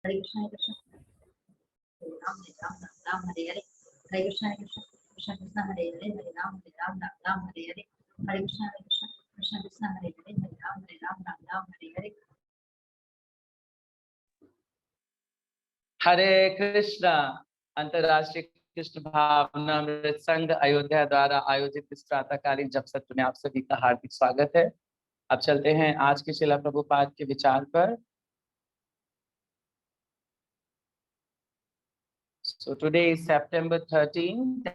हरे कृष्ण राम राम हरे हरे, हरे कृष्ण कृष्ण कृष्ण हरे हरे, हरे राम राम हरे हरे, हरे कृष्ण कृष्ण कृष्ण हरे हरे, हरे राम राम हरे हरे। हरे कृष्णा। अंतर्राष्ट्रीय कृष्ण भावनामृत संघ अयोध्या द्वारा आयोजित इस प्रातःकालीन जप सत्र में आप सभी का हार्दिक स्वागत है। अब चलते हैं आज के श्रील प्रभुपाद के विचार पर। So today is September 13th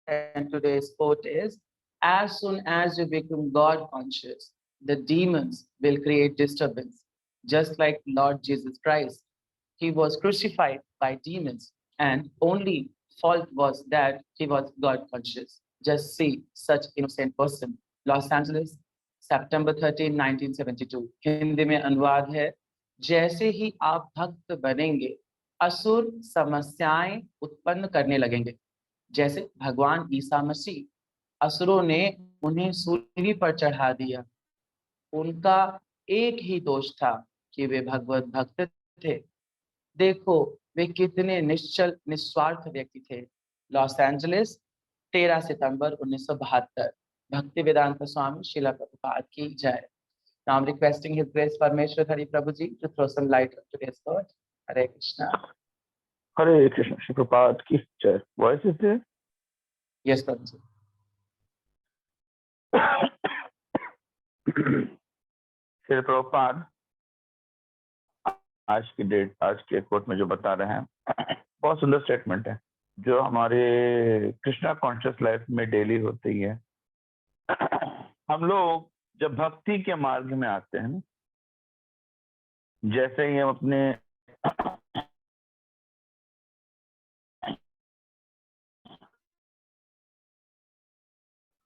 and today's quote is, as soon as you become God conscious, the demons will create disturbance. Just like Lord Jesus Christ, he was crucified by demons and only fault was that he was God conscious. Just see such innocent person. Los Angeles, September 13, 1972. Hindi में अनुवाद है, जैसे ही आप भक्त बनेंगे असुर समस्याएं उत्पन्न करने लगेंगे। जैसे भगवान ईसा मसीह, असुरों ने उन्हें सूली पर चढ़ा दिया। उनका एक ही दोष था कि वे भगवत भक्त थे। देखो वे कितने निश्चल निस्वार्थ व्यक्ति थे। लॉस एंजलिस, 13 सितंबर 1972। भक्ति वेदांत स्वामी श्रील प्रभुपाद की जय। Now I'm requesting His Grace Parmeshwar Hari Prabhuji to throw some light on today's thought. Hare Krishna. Hare Krishna. Shri Prabhupada ki jai. Voice is there? Yes, Prabhuji. Shri Prabhupada आज की डेट, आज के court में जो बता रहे हैं बहुत सुंदर स्टेटमेंट है, जो हमारे कृष्णा कॉन्शियस लाइफ में डेली होती है। हम लोग जब भक्ति के मार्ग में आते हैं, जैसे ही हम अपने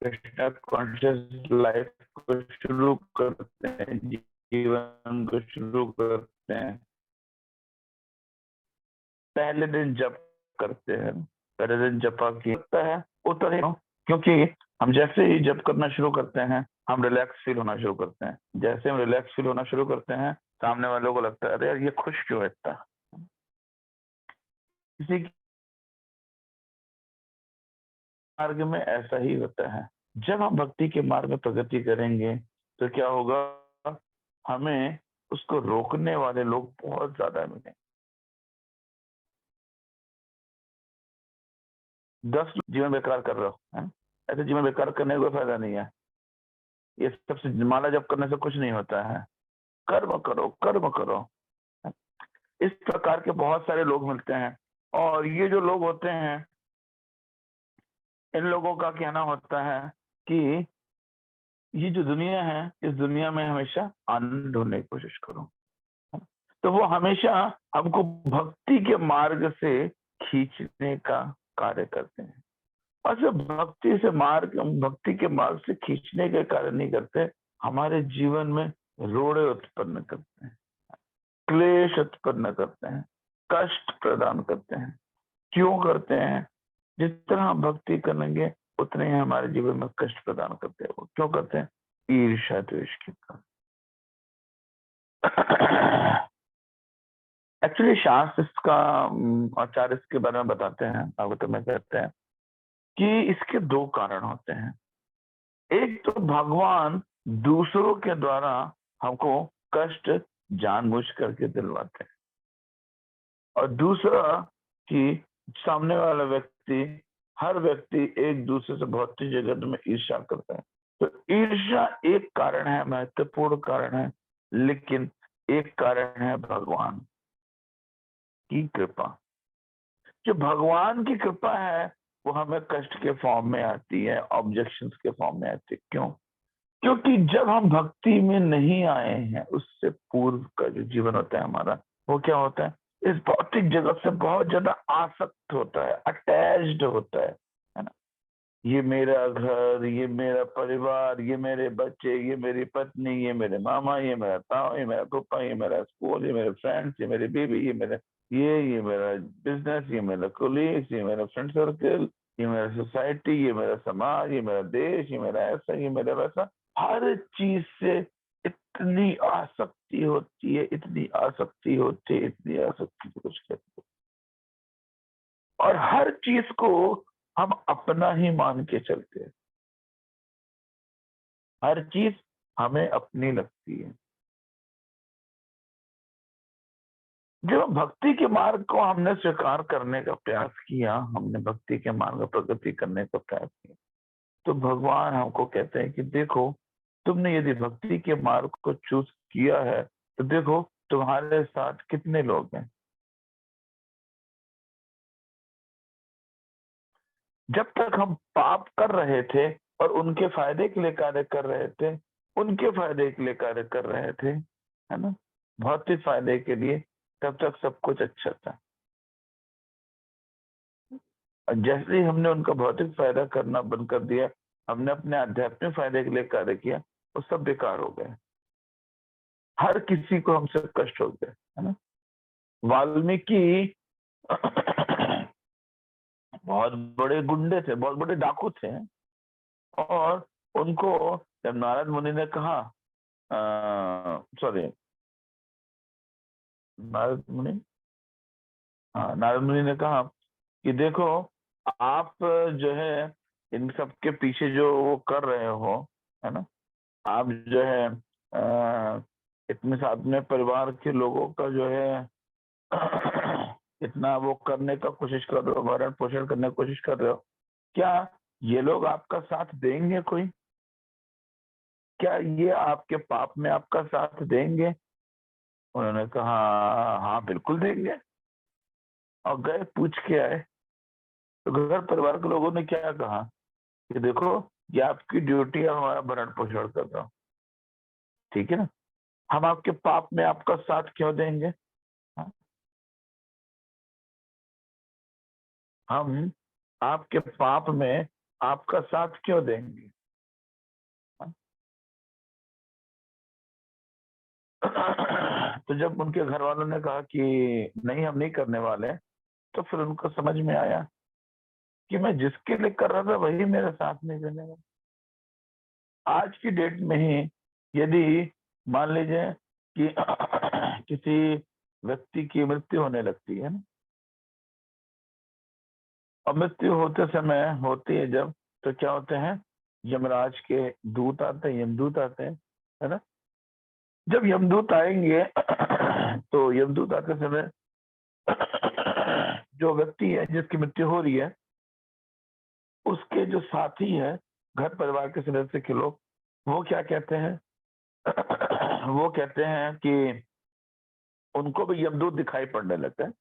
कृष्णा कॉन्शियस लाइफ को शुरू करते हैं, जीवन को शुरू करते हैं, पहले दिन जप करते हैं, पहले दिन जपा किया है उतर, क्योंकि हम जैसे ही जप करना शुरू करते हैं हम रिलैक्स फील होना शुरू करते हैं। जैसे हम रिलैक्स फील होना शुरू करते हैं, सामने वालों को लगता है अरे यार ये खुश क्यों है इतना। किसी मार्ग में ऐसा ही होता है। जब हम भक्ति के मार्ग में प्रगति करेंगे तो क्या होगा, हमें उसको रोकने वाले लोग बहुत ज्यादा मिलेंगे। 10 जीवन बेकार कर रहे हो, है? ऐसे जीवन बेकार करने का कोई फायदा नहीं है। ये सबसे माला जप करने से कुछ नहीं होता है। कर्म करो, कर्म करो। इस प्रकार के बहुत सारे लोग मिलते हैं, और ये जो लोग होते हैं, इन लोगों का कहना होता है कि ये जो दुनिया है, इस दुनिया में हमेशा आनंद ढूंढने की कोशिश करो। तो वो हमेशा हमको भक्ति के मार्ग से खींचने का कार्य करते हैं। और सिर्फ भक्ति के मार्ग से खींचने के कार्य नहीं करते, हमारे जीवन में रोड़े उत्पन्न करते हैं, क्लेश उत्पन्न करते हैं, कष्ट प्रदान करते हैं। क्यों करते हैं? जितना हम भक्ति करेंगे उतने ही हमारे जीवन में कष्ट प्रदान करते हैं। वो क्यों करते हैं? ईर्ष्या द्वेष के कारण। एक्चुअली शास्त्र इसका आचार्य इसके बारे में बताते हैं, भागवत में कहते हैं कि इसके 2 कारण होते हैं। एक तो भगवान दूसरों के द्वारा हमको कष्ट जानबूझ करके दिलवाते हैं, और दूसरा कि सामने वाला व्यक्ति, हर व्यक्ति एक दूसरे से भौतिक जगत में ईर्ष्या करता है। तो ईर्ष्या एक कारण है, महत्वपूर्ण कारण है, लेकिन एक कारण है भगवान की कृपा। जो भगवान की कृपा है वो हमें कष्ट के फॉर्म में आती है, ऑब्जेक्शंस के फॉर्म में आती है। क्यों? क्योंकि जब हम भक्ति में नहीं आए हैं, उससे पूर्व का जो जीवन होता है हमारा, वो क्या होता है, इस भौतिक जगत से बहुत ज्यादा आसक्त होता है, अटैच्ड होता है ना। ये मेरा घर, ये मेरा परिवार, ये मेरे बच्चे, ये मेरी पत्नी, ये मेरे मामा, ये मेरा ताऊ, ये मेरा पापा, ये मेरा स्कूल, ये मेरे फ्रेंड्स, ये मेरी बीवी, ये मेरा बिजनेस, ये मेरा कोलीग्स, ये मेरा फ्रेंड सर्कल, ये मेरा सोसाइटी, ये मेरा समाज, ये मेरा देश, ये मेरा ऐसा, ये मेरा वैसा। हर चीज से इतनी आसक्ति होती है, इतनी आसक्ति होती है, इतनी आसक्ति कुछ कहते हैं। और हर चीज को हम अपना ही मान के चलते हैं, हर चीज हमें अपनी लगती है। जब भक्ति के मार्ग को हमने स्वीकार करने का प्रयास किया, हमने भक्ति के मार्ग में प्रगति करने का प्रयास किया, तो भगवान हमको कहते हैं कि देखो, तुमने यदि भक्ति के मार्ग को चूज किया है तो देखो तुम्हारे साथ कितने लोग हैं। जब तक हम पाप कर रहे थे और उनके फायदे के लिए कार्य कर रहे थे, उनके फायदे के लिए कार्य कर रहे थे, है ना, भौतिक फायदे के लिए, तब तक सब कुछ अच्छा था। और जैसे ही हमने उनका भौतिक फायदा करना बंद कर दिया, हमने अपने आध्यात्मिक फायदे के लिए कार्य किया, वो सब बेकार हो गए। हर किसी को हमसे कष्ट हो गया, है ना। वाल्मीकि बहुत बड़े गुंडे थे, बहुत बड़े डाकू थे, और उनको जब नारद मुनि ने कहा, सॉरी नारद मुनि, हाँ नारद मुनि ने कहा कि देखो, आप जो है इन सब के पीछे जो वो कर रहे हो, है ना, आप जो है इतने साथ में परिवार के लोगों का जो है इतना वो करने का कोशिश कर रहे हो, भरण पोषण करने की कोशिश कर रहे हो, क्या ये लोग आपका साथ देंगे? कोई क्या ये आपके पाप में आपका साथ देंगे? उन्होंने कहा हाँ बिल्कुल देंगे, और गए पूछ के आए। तो घर परिवार के लोगों ने क्या कहा कि देखो, ये आपकी ड्यूटी है, हमारा भरण पोषण कर रहा हूं, ठीक है ना, हम आपके पाप में आपका साथ क्यों देंगे? हाँ? हम आपके पाप में आपका साथ क्यों देंगे? हाँ? तो जब उनके घर वालों ने कहा कि नहीं हम नहीं करने वाले, तो फिर उनको समझ में आया कि मैं जिसके लिए कर रहा था वही मेरा साथ नहीं देने वाला। आज की डेट में ही यदि मान लीजिए कि किसी व्यक्ति की मृत्यु होने लगती है ना, और मृत्यु होते समय होती है जब, तो क्या होते हैं, यमराज के दूत आते हैं, यमदूत आते हैं, है ना। जब यमदूत आएंगे तो यमदूत आते समय जो व्यक्ति है जिसकी मृत्यु हो रही है, उसके जो साथी है, घर परिवार के सदस्य के लोग, वो क्या कहते हैं वो कहते हैं कि उनको भी यमदूत दिखाई पड़ने लगते हैं।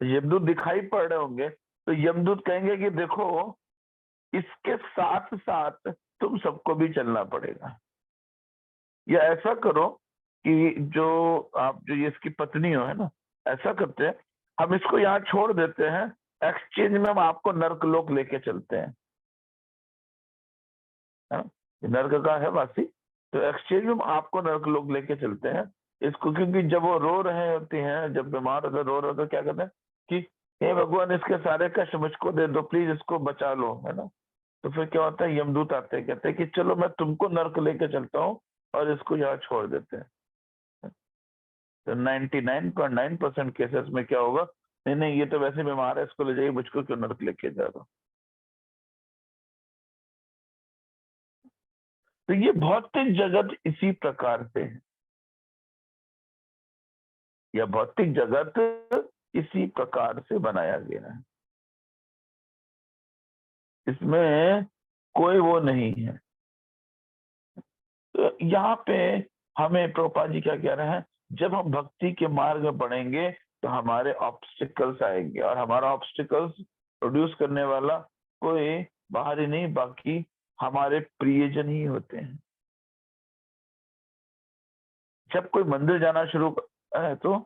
यमदूत दिखाई पड़ रहे होंगे तो यमदूत कहेंगे कि देखो, इसके साथ साथ तुम सबको भी चलना पड़ेगा, या ऐसा करो कि जो आप जो ये इसकी पत्नी हो, है ना, ऐसा करते हैं, हम इसको यहाँ छोड़ देते हैं, एक्सचेंज में हम आपको नर्कलोक लेके चलते हैं, है ना, नर्क का है वासी, तो एक्सचेंज में हम आपको नर्कलोक लेके चलते हैं इसको। क्योंकि जब वो रो रहे होते हैं, जब बीमार होते रो रहे होते, क्या कहते हैं कि हे भगवान, इसके सारे कष्ट मुझको दे दो, प्लीज इसको बचा लो, है ना। तो फिर क्या होता है, यमदूत आते हैं, कहते हैं कि चलो मैं तुमको नर्क लेके चलता हूँ, और इसको यहाँ छोड़ देते हैं। तो 99.9% केसेस में क्या होगा, नहीं नहीं ये तो वैसे बीमार है, इसको ले जाइए, मुझको क्यों नर्क लेके जा रहा। तो ये भौतिक जगत इसी प्रकार से है, यह भौतिक जगत इसी प्रकार से बनाया गया है, इसमें कोई वो नहीं है। तो यहाँ पे हमें प्रभुपाद जी क्या कह रहे हैं, जब हम भक्ति के मार्ग में बढ़ेंगे तो हमारे ऑब्स्टिकल्स आएंगे, और हमारा ऑब्स्टिकल्स प्रोड्यूस करने वाला कोई बाहरी नहीं, बाकी हमारे प्रियजन ही होते हैं। जब कोई मंदिर जाना शुरू करता है तो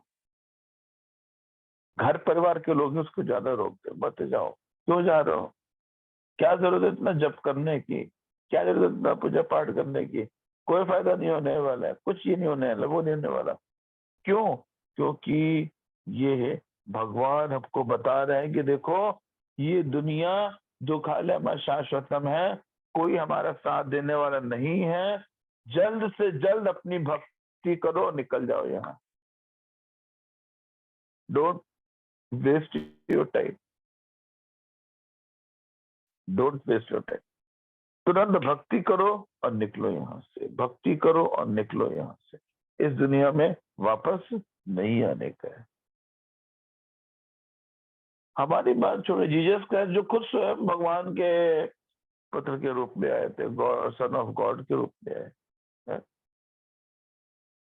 घर परिवार के लोग उसको ज्यादा रोकते, मत जाओ, क्यों जा रहे हो, क्या जरूरत है इतना जप करने की, क्या जरूरत है इतना पूजा पाठ करने की, कोई फायदा नहीं होने वाला है, कुछ ये नहीं होने वाला, वो नहीं होने वाला। क्यों? क्योंकि ये भगवान हमको बता रहे हैं कि देखो, ये दुनिया दुखालय में शाश्वतम है, कोई हमारा साथ देने वाला नहीं है। जल्द से जल्द अपनी भक्ति करो और निकल जाओ यहाँ। Don't waste your time, don't waste your time. तुरंत भक्ति करो और निकलो यहाँ से, भक्ति करो और निकलो यहाँ से। इस दुनिया में वापस नहीं आने का है। हमारी बात छोड़ो, जीसस क्राइस्ट जो खुद स्वयं भगवान के पुत्र के रूप में आए थे, सन ऑफ गॉड के रूप में आए,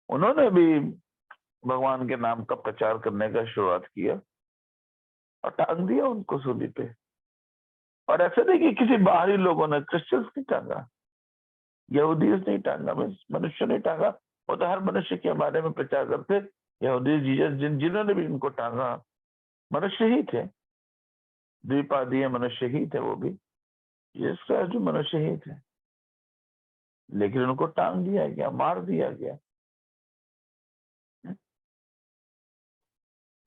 उन्होंने भी भगवान के नाम का प्रचार करने का शुरुआत किया और टांग दिया उनको सूली पे। और ऐसा नहीं कि किसी बाहरी लोगों ने, क्रिश्चियंस नहीं टांगा, यहूदी नहीं टांगा, मनुष्य नहीं टांगा। वो तो हर मनुष्य के बारे में प्रचार करते। यहूदी जीसस जिन्होंने भी इनको टांगा मनुष्य ही थे, द्विपादीय मनुष्य ही थे। वो भी जीसस क्राइस्ट जो मनुष्य ही थे, लेकिन उनको टांग दिया गया, मार दिया गया।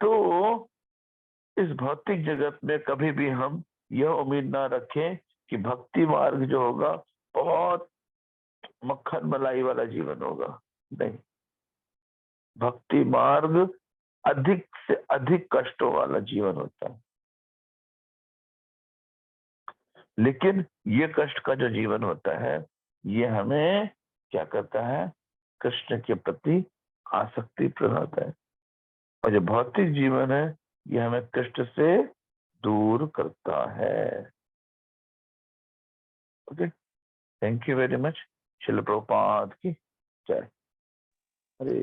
तो इस भौतिक जगत में कभी भी हम यह उम्मीद ना रखें कि भक्ति मार्ग जो होगा बहुत मक्खन मलाई वाला जीवन होगा। नहीं, भक्ति मार्ग अधिक से अधिक कष्टों वाला जीवन होता है। लेकिन ये कष्ट का जो जीवन होता है, ये हमें क्या करता है? कृष्ण के प्रति आसक्ति प्रदाता है। और जो भौतिक जीवन है, ये हमें कष्ट से दूर करता है। Okay, thank you very much. Srila Prabhupada की जय।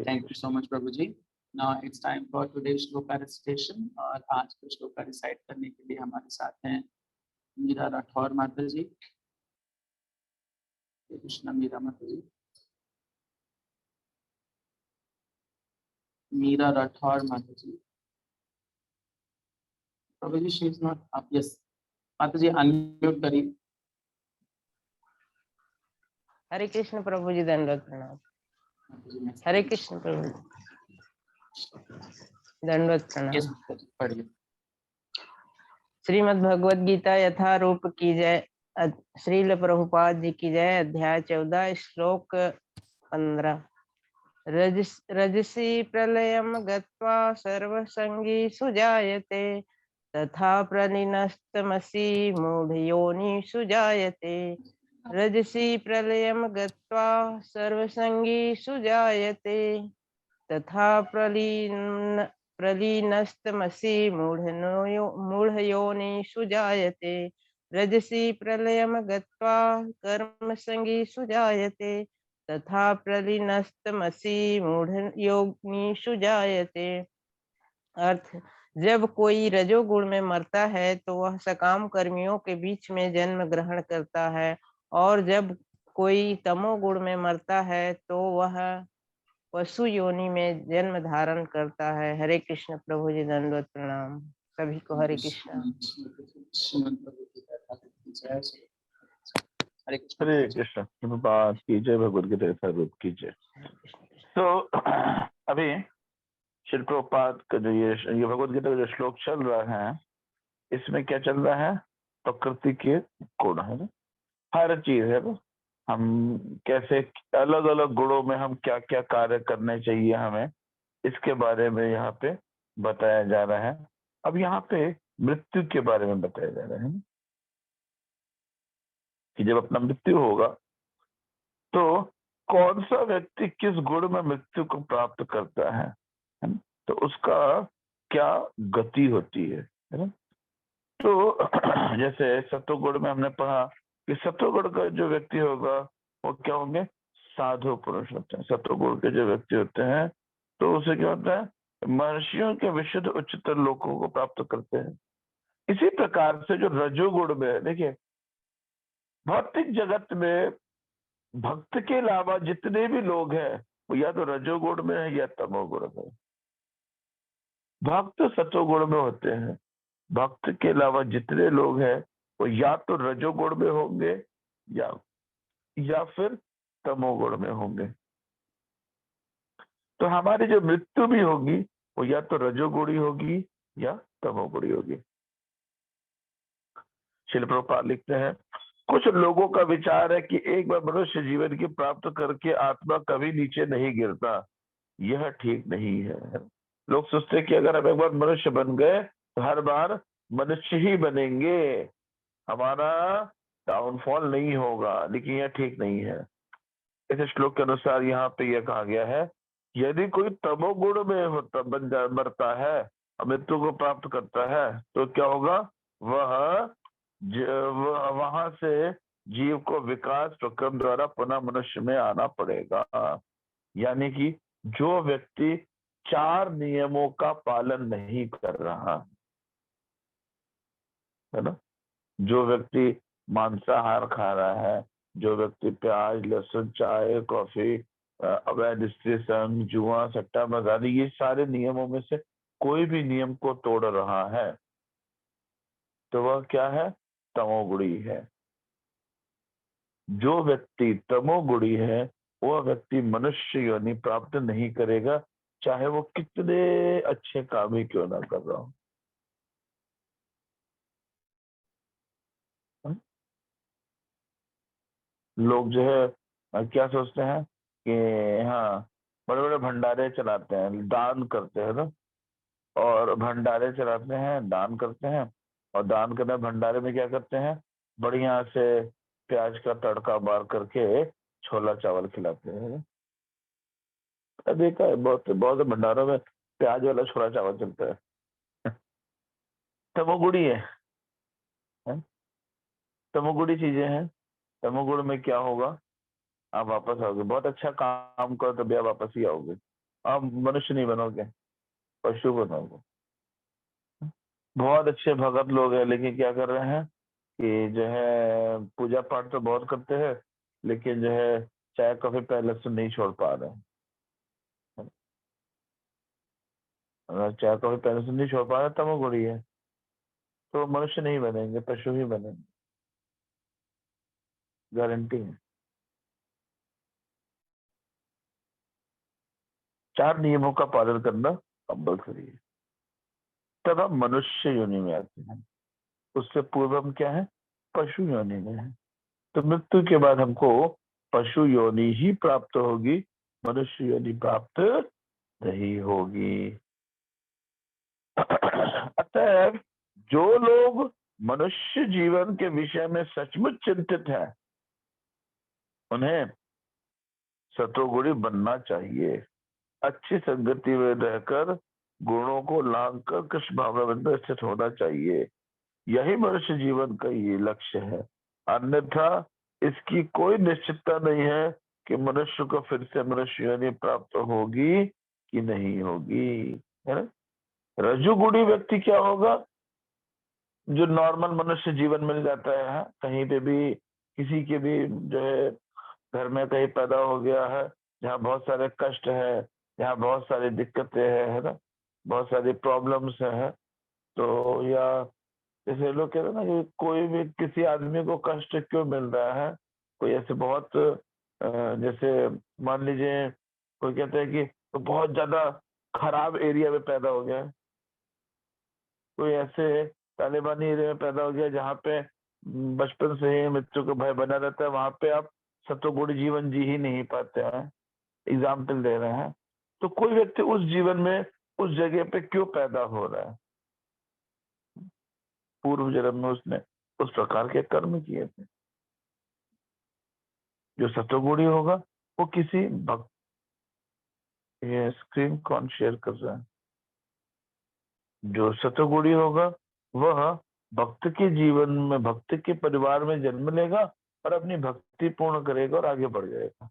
Thank you so much, Prabhuji. Now it's time for today's shloka recitation. और आज के श्लोका रिसाइट करने के लिए हमारे साथ हैं मीरा राठौर माता जी। कृष्ण मीरा माता जी, मीरा राठौर माता जी। Prabhuji, she is not up. Yes, माता जी अनम्यूट करिए। हरे कृष्ण प्रभु जी, दंडवत प्रणाम। हरे कृष्ण प्रभु जी, दंडवत Yes, प्रणाम। पढ़िए। श्रीमद् भगवद गीता यथारूप की जय। श्रील प्रभुपाद जी की जय। अध्याय 14 श्लोक 15। रजसी प्रलयम गत्वा सर्वसंगी सुजायते तथा प्रलीनस्तमसि मूढ़योनि सुजायते। रजसी प्रलयम गत्वा सर्वसंगी सुजायते तथा प्रलीनस्तमसि मूढ़योनि सुजायते। रजसी प्रलयम गत्वा कर्मसंगी सुजायते तथा प्रलीनस्तमसि मूढ़योनि सुजायते। अर्थ, जब कोई रजोगुण में मरता है तो वह सकाम कर्मियों के बीच में जन्म ग्रहण करता है, और जब कोई तमोगुण में मरता है तो वह पशु योनि में जन्म धारण करता है। हरे कृष्ण प्रभु जी, दंडवत प्रणाम। सभी को हरे कृष्ण। हरे हरे कृष्ण। कृष्ण। प्रभुपाद की जय, भगवद गीता यथारूप की जय। तो अभी श्री प्रभुपाद का जो ये भगवद गीता का जो श्लोक चल रहा है, इसमें क्या चल रहा है? प्रकृति के गुण है ना, हर चीज है ना। हम कैसे अलग अलग गुणों में हम क्या क्या कार्य करने चाहिए हमें, इसके बारे में यहाँ पे बताया जा रहा है। अब यहाँ पे मृत्यु के बारे में बताया जा रहा है ना, कि जब अपना मृत्यु होगा तो कौन सा व्यक्ति किस गुण में मृत्यु को प्राप्त करता है ना? तो उसका क्या गति होती है ना। तो जैसे सत्वगुण में हमने पढ़ा कि सत्वगुण का जो व्यक्ति होगा वो क्या होंगे? साधु पुरुष होते हैं। सत्वगुण के जो व्यक्ति होते हैं तो उसे क्या होता है? महर्षियों के विशुद्ध उच्चतर लोकों को प्राप्त करते हैं। इसी प्रकार से जो रजोगुण में, देखिए भौतिक जगत में भक्त के अलावा जितने भी लोग हैं वो या तो रजोगुण में है या तमोगुण में। भक्त सत्वगुण में होते हैं। भक्त के अलावा जितने लोग हैं वो या तो रजोगुण में होंगे या फिर तमोगुण में होंगे। तो हमारी जो मृत्यु भी होगी वो या तो रजोगुणी होगी या तमोगुणी होगी। श्रील प्रभुपाद लिखते हैं, कुछ लोगों का विचार है कि एक बार मनुष्य जीवन की प्राप्त करके आत्मा कभी नीचे नहीं गिरता। यह ठीक नहीं है। लोग सोचते हैं कि अगर हम एक बार मनुष्य बन गए तो हर बार मनुष्य ही बनेंगे, हमारा डाउनफॉल नहीं होगा, लेकिन यह ठीक नहीं है। इस श्लोक के अनुसार यहाँ पे यह कहा गया है, यदि कोई तमोगुण में होता मरता है और मृत्यु को प्राप्त करता है तो क्या होगा, वहां से जीव को विकास प्रक्रम द्वारा पुनः मनुष्य में आना पड़ेगा। यानी कि जो व्यक्ति 4 नियमों का पालन नहीं कर रहा है ना, जो व्यक्ति मांसाहार खा रहा है, जो व्यक्ति प्याज लहसुन चाय कॉफी अवैध स्त्री संग जुआ सट्टा मजारी ये सारे नियमों में से कोई भी नियम को तोड़ रहा है तो वह क्या है, तमोगुणी है। जो व्यक्ति तमोगुणी है वह व्यक्ति मनुष्य योनि प्राप्त नहीं करेगा, चाहे वो कितने अच्छे काम ही क्यों ना कर रहा हो। लोग जो है क्या सोचते हैं कि हाँ बड़े बड़े भंडारे चलाते हैं, दान करते हैं ना, और भंडारे चलाते हैं दान करते हैं, और दान करने भंडारे में क्या करते हैं, बढ़िया से प्याज का तड़का मार करके छोला चावल खिलाते हैं। देखा है बहुत बहुत से भंडारों में प्याज वाला छोला चावल चलता है। तमोगुणी है? तमोगुणी चीजें हैं। तमोगुण में क्या होगा, आप वापस आओगे, बहुत अच्छा काम करो तभी आप वापस ही आओगे, आप मनुष्य नहीं बनोगे, पशु बनोगे। बहुत अच्छे भगत लोग हैं लेकिन क्या कर रहे हैं कि जो है पूजा पाठ तो बहुत करते हैं लेकिन जो है चाय कॉफी पहले से नहीं छोड़ पा रहे हैं। अगर चाय कॉफी पहले से नहीं छोड़ पा रहे तमोगुणी है, तो मनुष्य नहीं बनेंगे, पशु ही बनेंगे, गारंटी है। 4 नियमों का पालन करना कंपल्सरी है, तब हम मनुष्य योनि में आते हैं। उससे पूर्व हम क्या है, पशु योनि में है। तो मृत्यु के बाद हमको पशु योनि ही प्राप्त होगी, मनुष्य योनि प्राप्त नहीं होगी। अतः जो लोग मनुष्य जीवन के विषय में सचमुच चिंतित हैं उन्हें सतोगुणी बनना चाहिए, अच्छी संगति में रहकर गुणों को लांग कर कृष्ण भावना में स्थित होना चाहिए। यही मनुष्य जीवन का ये लक्ष्य है, अन्यथा इसकी कोई निश्चितता नहीं है कि मनुष्य को फिर से मनुष्य योनि प्राप्त होगी कि नहीं होगी, है ना। रजोगुणी व्यक्ति क्या होगा, जो नॉर्मल मनुष्य जीवन मिल जाता है, कहीं पे भी किसी के भी जो है घर में कहीं पैदा हो गया है जहाँ बहुत सारे कष्ट है, जहाँ बहुत सारी दिक्कतें है ना, बहुत सारी प्रॉब्लम्स है, तो या जैसे लोग कहते हैं ना कि कोई भी किसी आदमी को कष्ट क्यों मिल रहा है, कोई ऐसे बहुत जैसे मान लीजिए कोई कहते हैं कि तो बहुत ज्यादा खराब एरिया में पैदा हो गया है, कोई ऐसे तालिबानी एरिया में पैदा हो गया जहाँ पे बचपन से ही मृत्यु का भय बना रहता है, वहां पे आप सतोगुणी जीवन जी ही नहीं पाते हैं, एग्जाम्पल दे रहे हैं। तो कोई व्यक्ति उस जीवन में उस जगह पे क्यों पैदा हो रहा है, पूर्व जन्म में उसने उस प्रकार के कर्म किए थे। जो सतोगुणी होगा वो किसी भक्त, ये स्क्रीन कौन शेयर कर रहा है, जो सतोगुणी होगा वह भक्त के जीवन में भक्त के परिवार में जन्म लेगा और अपनी भक्ति पूर्ण करेगा और आगे बढ़ जाएगा।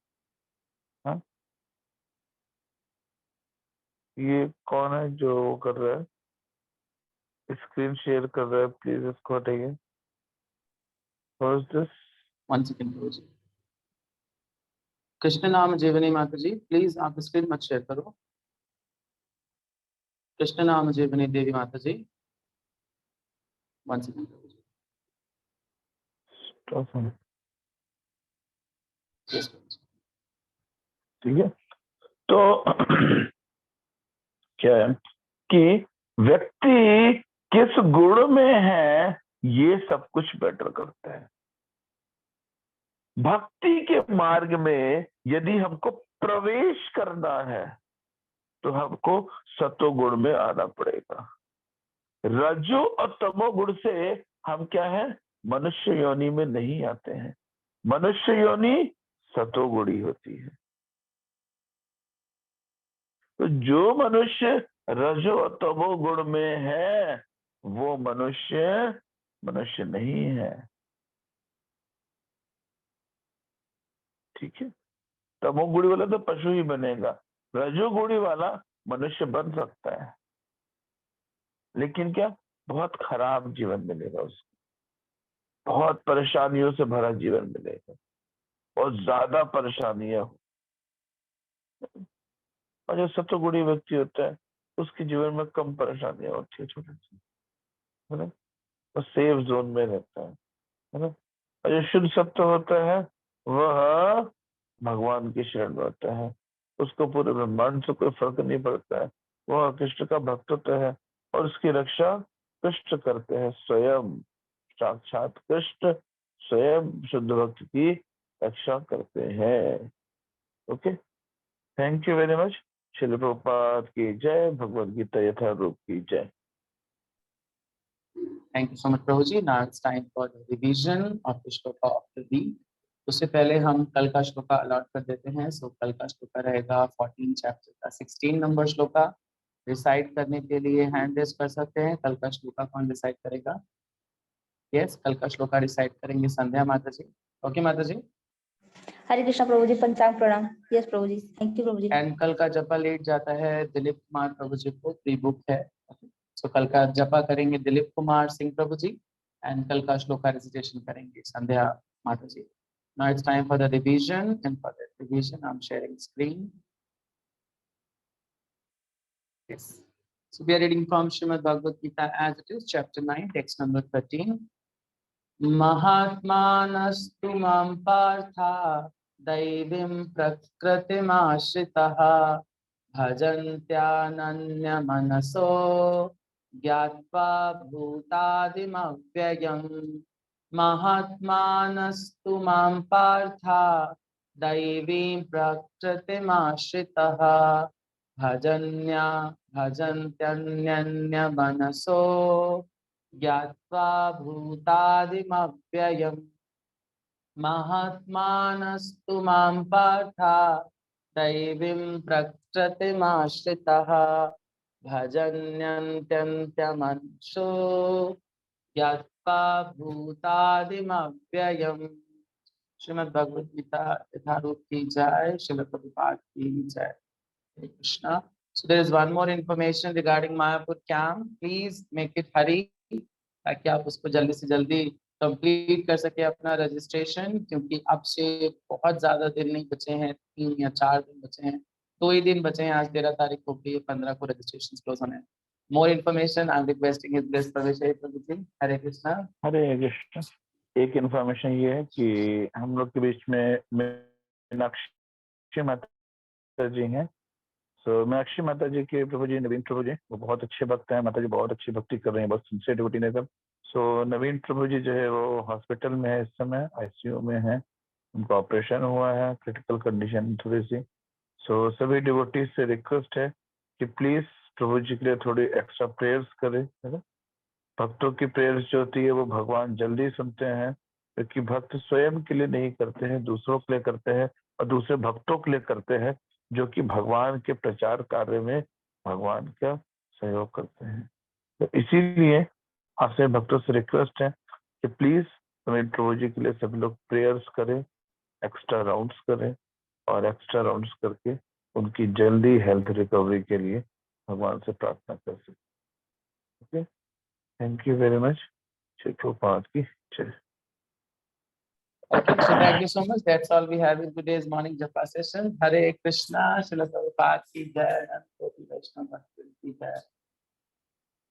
हाँ? ये कौन है जो कर रहा है, स्क्रीन शेयर कर रहा है, प्लीज इसको हटाइए। One second, Guruji. कृष्ण नाम जीवनी माता जी, प्लीज आप स्क्रीन मत शेयर करो। कृष्ण नाम जीवनी देवी माता जी, वन सेकंड। ठीक है, तो क्या है कि व्यक्ति किस गुण में है ये सब कुछ बेटर करता है। भक्ति के मार्ग में यदि हमको प्रवेश करना है तो हमको सतोगुण में आना पड़ेगा। रजो और तमोगुण से हम क्या है, मनुष्य योनि में नहीं आते हैं। मनुष्य योनि सतोगुणी होती है। तो जो मनुष्य रजो और तमोगुण में है वो मनुष्य नहीं है। ठीक है, तमोगुणी वाला तो पशु ही बनेगा, रजोगुणी वाला मनुष्य बन सकता है, लेकिन क्या बहुत खराब जीवन मिलेगा उसको, बहुत परेशानियों से भरा जीवन मिलेगा, बहुत ज्यादा परेशानियां। और जो सतोगुणी व्यक्ति होता है उसके जीवन में कम परेशानियां होती है, छोटे छोटे, है ना, वो सेफ जोन में रहता है ना। और जो शुद्ध सत्य होता है वह भगवान की शरण में होता है, उसको पूरे ब्रह्मांड से कोई फर्क नहीं पड़ता है, वह कृष्ण का भक्त होता है और उसकी रक्षा कृष्ण करते हैं स्वयं। साक्षात कृष्ण स्वयं शुद्ध भक्त की रक्षा करते हैं। Okay, thank you very much. Srila Prabhupada की जय, भगवद गीता यथारूप की जय। Thank you so much, Prabhuji. Now it's time for the revision of the shloka of the week. उससे पहले हम कल का श्लोका अलॉट कर देते हैं। सो कल का श्लोका रहेगा 14 चैप्टर का 16 नंबर श्लोका। रिसाइट करने के लिए हैंड रेज कर सकते हैं। कल का श्लोका कौन रिसाइट करेगा? यस, कल का श्लोका रिसाइट करेंगे संध्या माता जी। ओके माता जी। हरे कृष्णा प्रभु जी, पंचांग प्रणाम। यस प्रभु जी, थैंक यू प्रभु जी। एंड कल का जपा लेट जाता है दिलीप कुमार प्रभु जी को, प्री बुक है। सो कल का जपा करेंगे दिलीप कुमार सिंह प्रभु जी एंड कल का श्लोका रिसाइटेशन करेंगे संध्या माता जी। Now it's time for the revision, and for that revision I'm sharing screen. Yes. So we are reading from Srimad Bhagavad Gita as it is, chapter 9, text number 13. Mahatmanastu mam partha daivim prakritimashritah bhajantyānanya manaso gyatva bhūtādim avyayam. Mahatmanastu mam partha daivim prakritimashritah bhajantyanya manaso ज्ञात्वा भूतादिमव्ययम्। महात्मानस्तु मां पार्था दैवीं प्रकृतिमाश्रितः भजन्यन्त्यन्त्यमनसो ज्ञात्वा भूतादिमव्ययम्। श्रीमद् भगवद गीता यथारूप की जय, श्रील प्रभुपाद की जय। हरे Krishna. So there is one more information regarding Mayapur camp. Please make it hurry ताकि आप उसको जल्दी से जल्दी कंप्लीट कर सके अपना रजिस्ट्रेशन, क्योंकि अब से बहुत ज्यादा दिन नहीं बचे हैं, 3 या 4 दिन बचे हैं, 2 ही दिन बचे हैं। आज 13 तारीख हो गई है, 15 को रजिस्ट्रेशन क्लोज होने हैं। More information I am requesting his blessed प्रवेश प्रभु जी। हरे कृष्णा। हरे कृष्ण। एक इन्फॉर्मेशन ये है कि हम लोग के बीच में मीनाक्षी माता जी हैं। सो मीनाक्षी माता जी के प्रभु जी नवीन प्रभु जी वो बहुत अच्छे भक्त हैं। माता जी बहुत अच्छी भक्ति कर रहे हैं, बहुत सिंसियर डिवोटी ने सब। सो नवीन प्रभु जी जो है वो हॉस्पिटल में है, इस समय आईसीयू में है, उनका ऑपरेशन हुआ है, क्रिटिकल कंडीशन थोड़ी सी। सो सभी डिवोटीज से रिक्वेस्ट है कि प्लीज प्रभु जी के लिए थोड़ी एक्स्ट्रा प्रेयर्स करें, है ना। भक्तों की प्रेयर्स जो होती है वो भगवान जल्दी सुनते हैं, क्योंकि भक्त स्वयं के लिए नहीं करते हैं, दूसरों के लिए करते हैं और दूसरे भक्तों के लिए करते हैं, जो कि भगवान के प्रचार कार्य में भगवान का सहयोग करते हैं। तो इसीलिए आपसे भक्तों से रिक्वेस्ट है कि प्लीज नवीन प्रभु जी के लिए सब लोग प्रेयर्स करें, एक्स्ट्रा राउंड्स करें और एक्स्ट्रा राउंड्स करके उनकी जल्दी हेल्थ रिकवरी के लिए भगवान से प्रार्थना कर सकें। Okay, thank you very much. Shri Prabhupada की जय। Okay, so thank you so much. That's all we have in today's morning japa session. Hare Krishna, Srila Prabhupada ki jai, and Gaudiya Vaishnava ki jai.